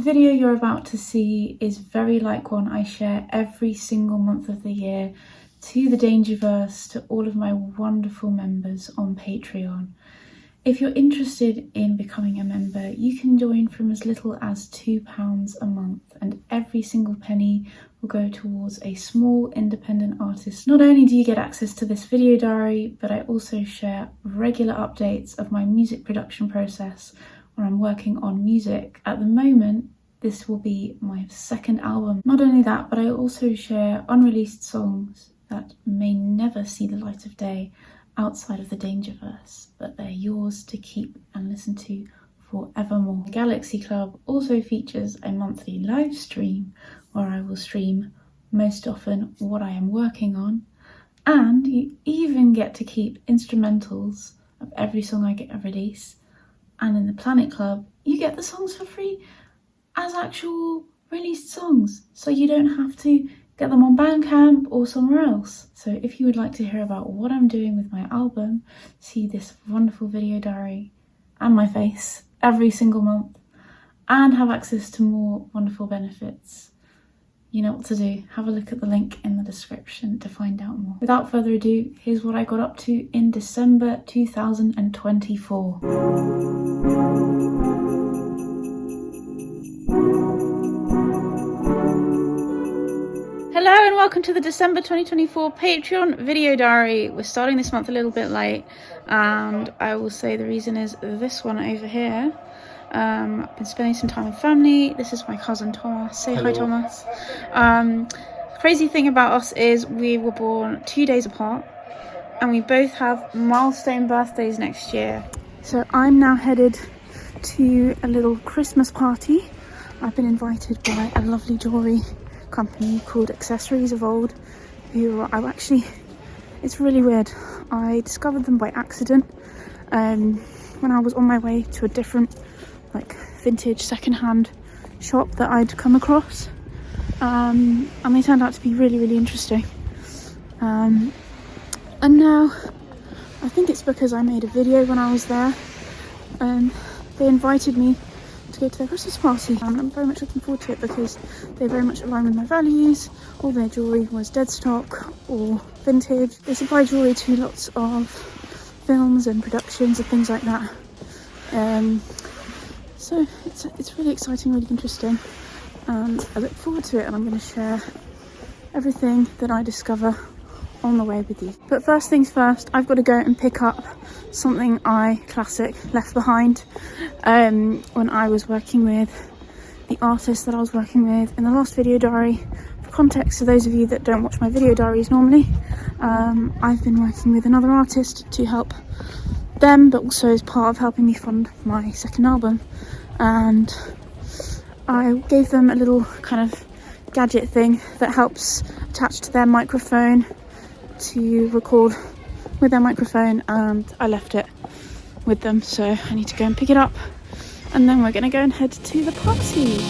video you're about to see is very like one I share every single month of the year to the Dangerverse, to all of my wonderful members on Patreon. If you're interested in becoming a member, you can join from as little as £2 a month, and every single penny will go towards a small independent artist. Not only do you get access to this video diary, but I also share regular updates of my music production process where I'm working on music. At the moment, this will be my second album. Not only that, but I also share unreleased songs that may never see the light of day outside of the Dangerverse, but they're yours to keep and listen to forevermore. The Galaxy Club also features a monthly live stream where I will stream most often what I am working on, and you even get to keep instrumentals of every song I get a release. And in the Planet Club, you get the songs for free as actual released songs, so you don't have to get them on Bandcamp or somewhere else. So if you would like to hear about what I'm doing with my album, see this wonderful video diary and my face every single month, and have access to more wonderful benefits, you know what to do. Have a look at the link in the description to find out more. Without further ado, here's what I got up to in December 2024. Hello and welcome to the December 2024 Patreon video diary. We're starting this month a little bit late, and I will say the reason is this one over here. I've been spending some time with family. This is my cousin Thomas. Say hello. Hi, Thomas. Crazy thing about us is we were born 2 days apart, and we both have milestone birthdays next year. So I'm now headed to a little Christmas party. I've been invited by a lovely jewellery company called Accessories of Old, who it's really weird. I discovered them by accident when I was on my way to a different vintage second-hand shop that I'd come across, and they turned out to be really interesting, and now I think it's because I made a video when I was there, and they invited me to go to their Christmas party, and I'm very much looking forward to it because they very much align with my values. All their jewellery was dead stock or vintage. They supply jewellery to lots of films and productions and things like that, so it's really exciting, really interesting, and I look forward to it, and I'm going to share everything that I discover on the way with you. But first things first, I've got to go and pick up something classic left behind when I was working with the artist that I was working with in the last video diary. For context, to those of you that don't watch my video diaries normally, I've been working with another artist to help them, but also as part of helping me fund my second album, and I gave them a little kind of gadget thing that helps attach to their microphone to record with their microphone, and I left it with them, so I need to go and pick it up, and then we're going to go and head to the party.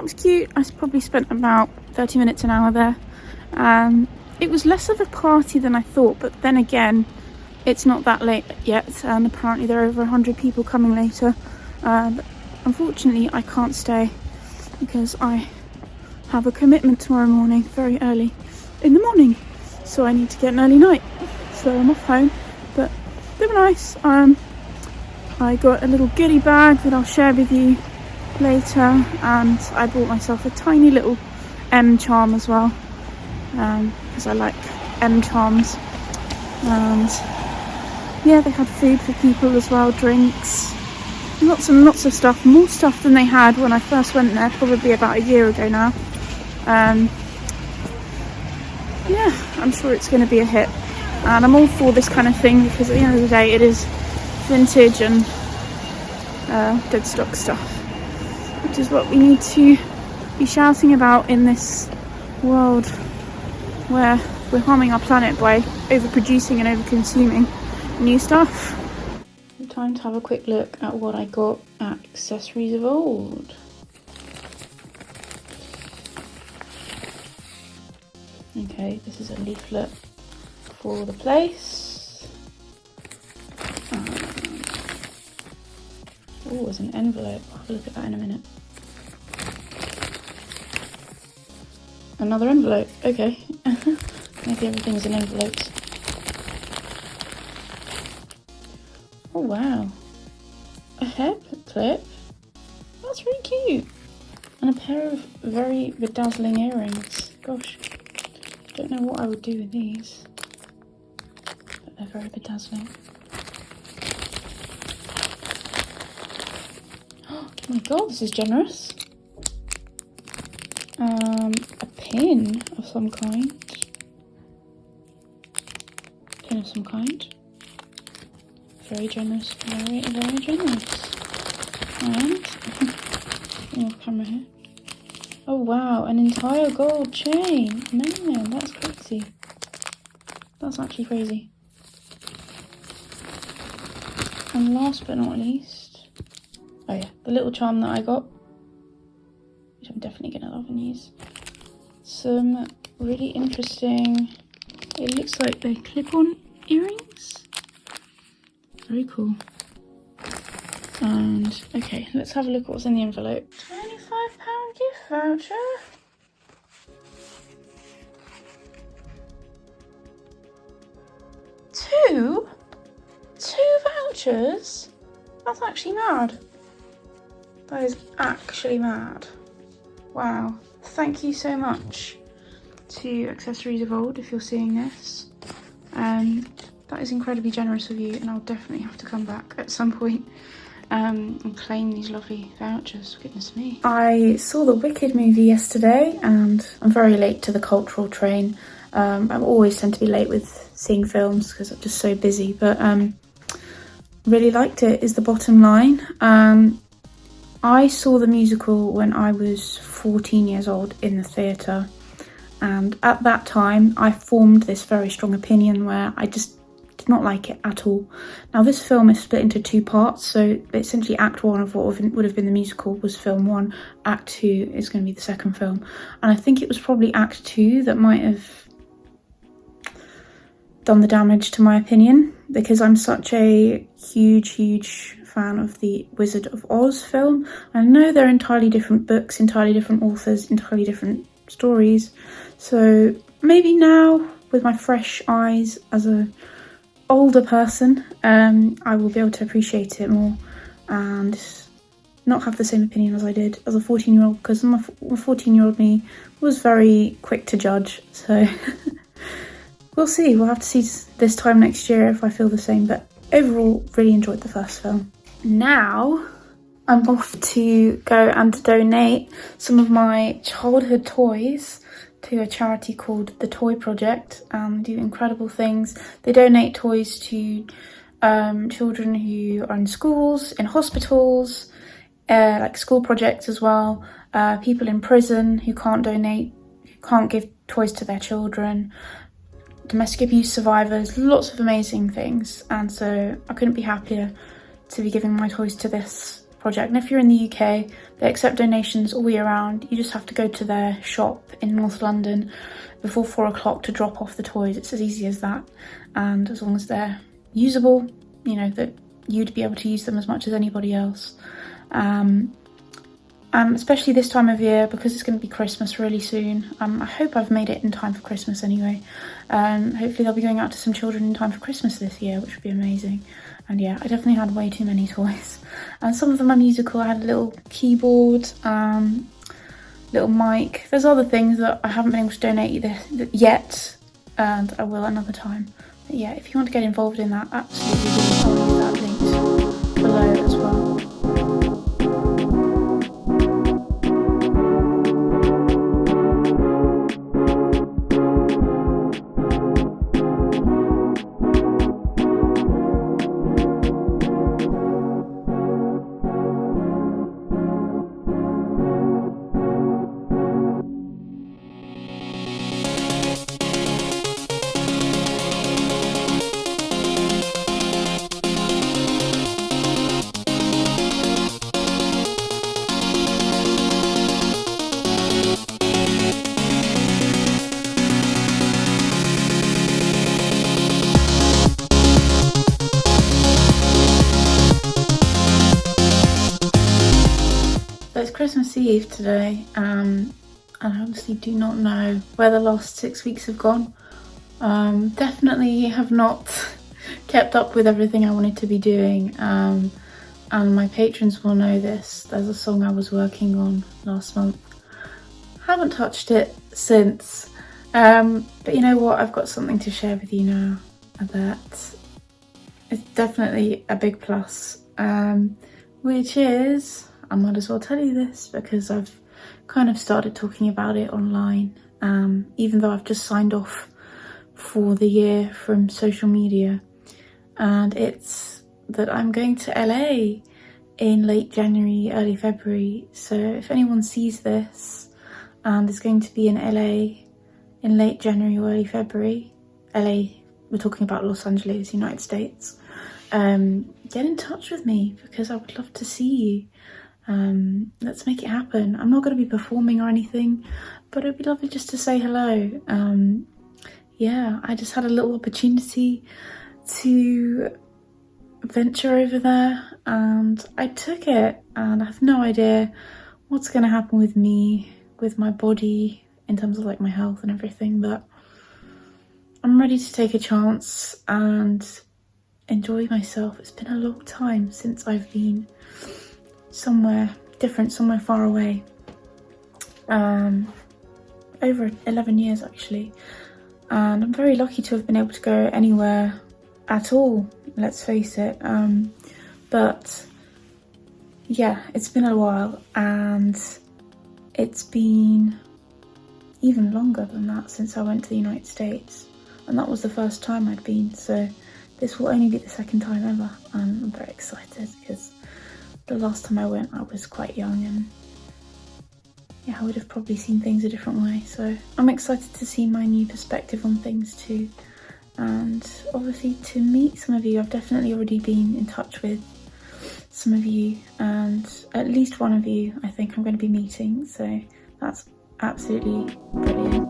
was cute. I probably spent about 30 minutes, an hour there. It was less of a party than I thought, but then again, it's not that late yet, and apparently there are over 100 people coming later. But unfortunately, I can't stay because I have a commitment tomorrow morning, very early in the morning, so I need to get an early night. So I'm off home, but they were nice. I got a little goodie bag that I'll share with you later, and I bought myself a tiny little M charm as well, because I like M charms. And yeah, they had food for people as well, drinks, lots and lots of stuff, more stuff than they had when I first went there, probably about a year ago now. Yeah, I'm sure it's going to be a hit, and I'm all for this kind of thing because at the end of the day it is vintage and dead stock stuff, which is what we need to be shouting about in this world where we're harming our planet by overproducing and overconsuming new stuff. Time to have a quick look at what I got at Accessories of Old. Okay, this is a leaflet for the place. Oh, there's an envelope. I'll have a look at that in a minute. Another envelope, okay. Maybe everything's in envelopes. Oh wow, a hair clip. That's really cute. And a pair of very bedazzling earrings. Gosh, don't know what I would do with these, but they're very bedazzling. Oh my god, this is generous. A pin of some kind. Pin of some kind. Very generous, very, very generous. And, off camera here. Oh wow, an entire gold chain. Man, that's crazy. That's actually crazy. And last but not least, oh yeah, the little charm that I got, which I'm definitely gonna love and use. Some really interesting, it looks like they're clip-on earrings. Very cool. And okay, let's have a look at what's in the envelope. £25 gift voucher. Two vouchers? That's actually mad. That is actually mad. Wow. Thank you so much to Accessories of Old if you're seeing this. That is incredibly generous of you, and I'll definitely have to come back at some point and claim these lovely vouchers. Goodness me. I saw the Wicked movie yesterday, and I'm very late to the cultural train. I always tend to be late with seeing films because I'm just so busy, but really liked it is the bottom line. I saw the musical when I was 14 years old in the theatre, and at that time I formed this very strong opinion where I just did not like it at all. Now this film is split into two parts, so essentially act one of what would have been the musical was film one, act two is going to be the second film, and I think it was probably act two that might have done the damage to my opinion, because I'm such a huge fan of the Wizard of Oz film. I know they're entirely different books, entirely different authors, entirely different stories, so maybe now with my fresh eyes as a older person, I will be able to appreciate it more and not have the same opinion as I did as a 14-year-old, because my 14-year-old me was very quick to judge, so we'll see. We'll have to see this time next year if I feel the same, but overall really enjoyed the first film. Now I'm off to go and donate some of my childhood toys to a charity called The Toy Project, and do incredible things. They donate toys to children who are in schools, in hospitals, like school projects as well, people in prison who can't donate, who can't give toys to their children, domestic abuse survivors, lots of amazing things. And so I couldn't be happier to be giving my toys to this project. And if you're in the UK, they accept donations all year round. You just have to go to their shop in North London before 4 o'clock to drop off the toys. It's as easy as that. And as long as they're usable, you know, that you'd be able to use them as much as anybody else. And especially this time of year, because it's going to be Christmas really soon. I hope I've made it in time for Christmas anyway. Hopefully they'll be going out to some children in time for Christmas this year, which would be amazing. And yeah, I definitely had way too many toys. And some of them are musical. I had a little keyboard, little mic. There's other things that I haven't been able to donate yet, and I will another time. But yeah, if you want to get involved in that, absolutely do. I'll leave that linked below as well. So it's Christmas Eve today, and I honestly do not know where the last 6 weeks have gone. Definitely have not kept up with everything I wanted to be doing, and my patrons will know this. There's a song I was working on last month. Haven't touched it since, but you know what? I've got something to share with you now that is definitely a big plus, which is, I might as well tell you this because I've kind of started talking about it online, even though I've just signed off for the year from social media. And it's that I'm going to LA in late January, early February. So if anyone sees this and is going to be in LA in late January or early February, LA, we're talking about Los Angeles, United States, get in touch with me because I would love to see you. Let's make it happen. I'm not going to be performing or anything, but it'd be lovely just to say hello. Yeah, I just had a little opportunity to venture over there and I took it, and I have no idea what's going to happen with me, with my body, in terms of like my health and everything, but I'm ready to take a chance and enjoy myself. It's been a long time since I've been somewhere different, somewhere far away. Over 11 years actually, and I'm very lucky to have been able to go anywhere at all, let's face it. But yeah, it's been a while, and it's been even longer than that since I went to the United States, and that was the first time I'd been, so this will only be the second time ever, and I'm very excited because the last time I went I was quite young, and yeah, I would have probably seen things a different way. So I'm excited to see my new perspective on things too, and obviously to meet some of you. I've definitely already been in touch with some of you, and at least one of you I think I'm going to be meeting, so that's absolutely brilliant.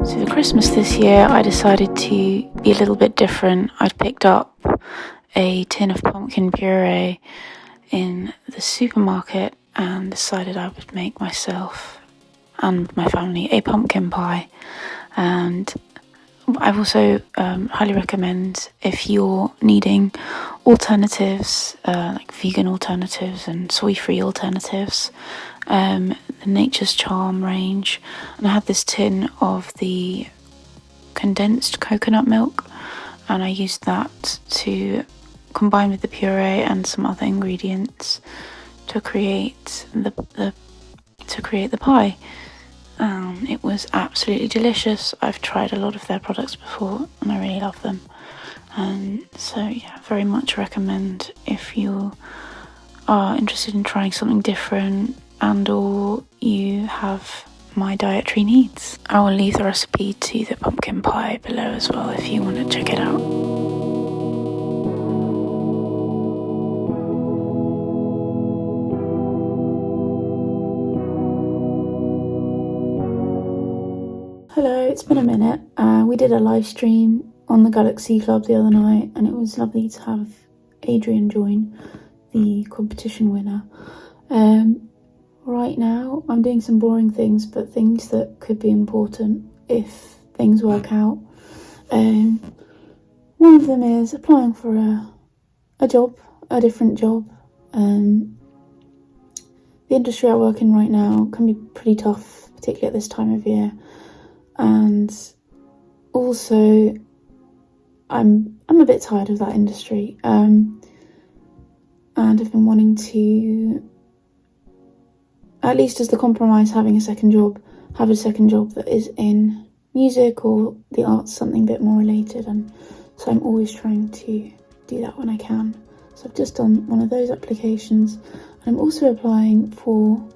So for Christmas this year I decided to be a little bit different. I'd picked up a tin of pumpkin puree in the supermarket and decided I would make myself and my family a pumpkin pie. And I also highly recommend, if you're needing alternatives, like vegan alternatives and soy-free alternatives, the Nature's Charm range. And I had this tin of the condensed coconut milk, and I used that to combine with the puree and some other ingredients to create the pie. It was absolutely delicious. I've tried a lot of their products before and I really love them, and so yeah, very much recommend if you are interested in trying something different and or you have my dietary needs. I will leave the recipe to the pumpkin pie below as well if you want to check it out. Hello, it's been a minute. We did a live stream on the Galaxy Club the other night, and it was lovely to have Adrian join, the competition winner. Right now I'm doing some boring things, but things that could be important if things work out. One of them is applying for a job, a different job. The industry I work in right now can be pretty tough, particularly at this time of year. And also, I'm a bit tired of that industry, and I've been wanting to, at least as the compromise, have a second job that is in music or the arts, something a bit more related, and so I'm always trying to do that when I can. So I've just done one of those applications, and I'm also applying for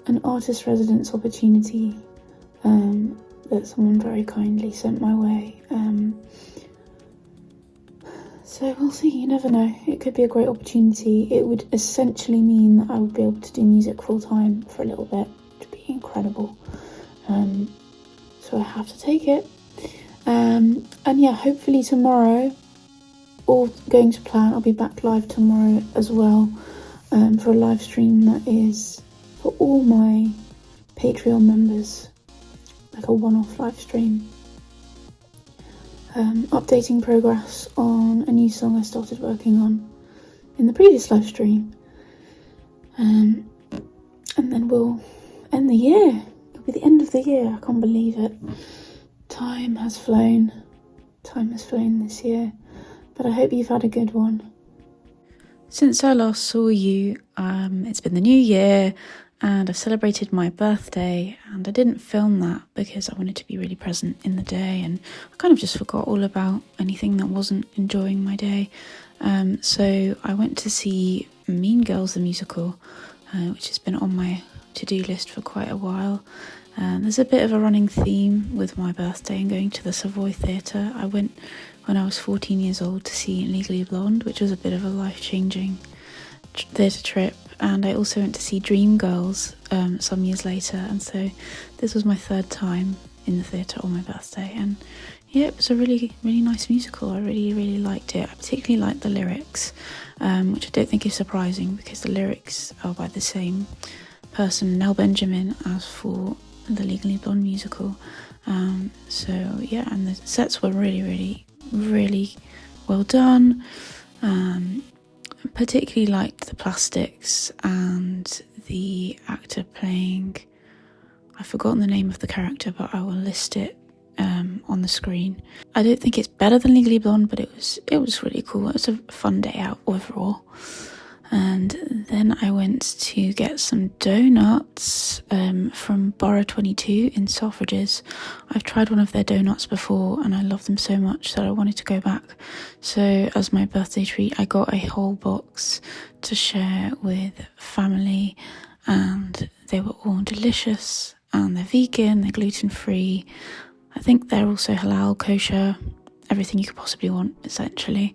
an artist residence opportunity that someone very kindly sent my way. So we'll see, you never know. It could be a great opportunity. It would essentially mean that I would be able to do music full time for a little bit, which would be incredible. So I have to take it. And yeah, hopefully tomorrow, all going to plan, I'll be back live tomorrow as well, for a live stream that is for all my Patreon members, like a one-off live stream, updating progress on a new song I started working on in the previous live stream, and then we'll end the year. It'll be the end of the year. I can't believe it. Time has flown this year, but I hope you've had a good one. Since I last saw you, it's been the new year, and I've celebrated my birthday, and I didn't film that because I wanted to be really present in the day, and I kind of just forgot all about anything that wasn't enjoying my day. So I went to see Mean Girls the musical, which has been on my to-do list for quite a while. There's a bit of a running theme with my birthday and going to the Savoy Theatre. I went when I was 14 years old to see Legally Blonde, which was a bit of a life-changing theatre trip. And I also went to see Dreamgirls some years later, and so this was my third time in the theatre on my birthday, and yeah, it was a really, really nice musical. I really, really liked it. I particularly liked the lyrics, which I don't think is surprising because the lyrics are by the same person, Nell Benjamin, as for the Legally Blonde musical. So yeah, and the sets were really, really, really well done. Particularly liked the plastics and the actor playing, I've forgotten the name of the character, but I will list it on the screen. I don't think it's better than Legally Blonde, but it was really cool. It was a fun day out overall. And then I went to get some donuts from Borough 22 in Selfridges. I've tried one of their donuts before and I love them so much that I wanted to go back. So as my birthday treat, I got a whole box to share with family, and they were all delicious, and they're vegan, they're gluten-free. I think they're also halal, kosher, everything you could possibly want, essentially.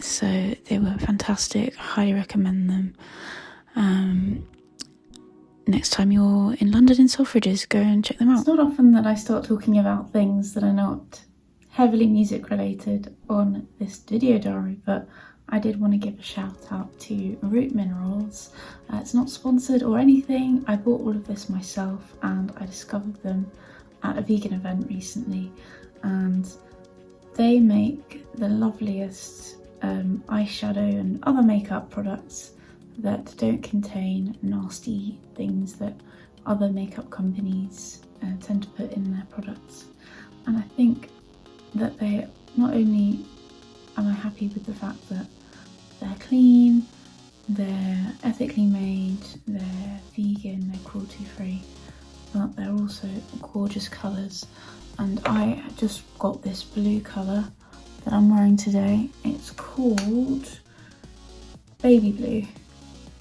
So they were fantastic. I highly recommend them. Next time you're in London in Selfridges, go and check them out. It's not often that I start talking about things that are not heavily music related on this video diary, but I did want to give a shout out to Root Minerals. It's not sponsored or anything. I bought all of this myself and I discovered them at a vegan event recently, and they make the loveliest eyeshadow and other makeup products that don't contain nasty things that other makeup companies tend to put in their products. And I think that they, not only am I happy with the fact that they're clean, they're ethically made, they're vegan, they're cruelty free, but they're also gorgeous colours. And I just got this blue colour that I'm wearing today. It's called Baby Blue,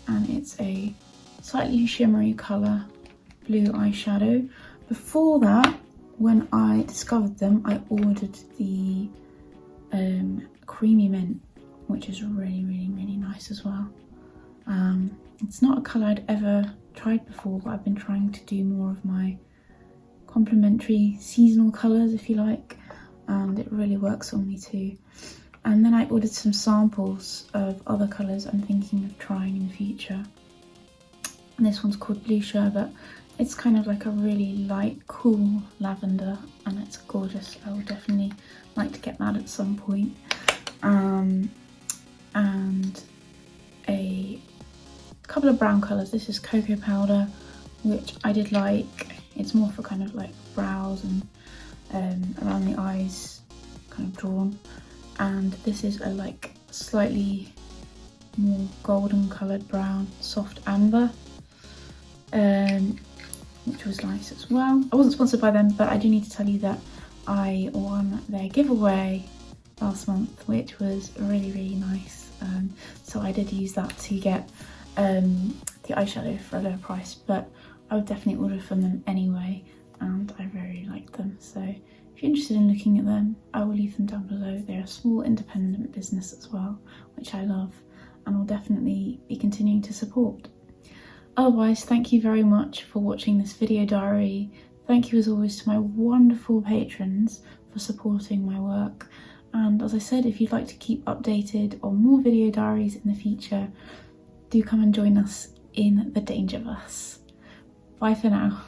and it's a slightly shimmery colour, blue eyeshadow. Before that, when I discovered them, I ordered the creamy mint, which is really nice as well. It's not a colour I'd ever tried before, but I've been trying to do more of my complementary seasonal colours, if you like, and it really works on me too. And then I ordered some samples of other colours I'm thinking of trying in the future. And this one's called Blue Sherbet. It's kind of like a really light, cool lavender, and it's gorgeous. I would definitely like to get that at some point. And a couple of brown colours. This is Cocoa Powder, which I did like. It's more for kind of like brows and around the eyes, kind of drawn. And this is a like slightly more golden coloured brown, soft amber, which was nice as well. I wasn't sponsored by them, but I do need to tell you that I won their giveaway last month, which was really nice. So I did use that to get the eyeshadow for a lower price, but I would definitely order from them anyway, and I very liked them. So if you're interested in looking at them, I will leave them down below. They're a small independent business as well, which I love and will definitely be continuing to support. Otherwise, thank you very much for watching this video diary. Thank you as always to my wonderful patrons for supporting my work. And as I said, if you'd like to keep updated on more video diaries in the future, do come and join us in the Dangerverse. Bye for now.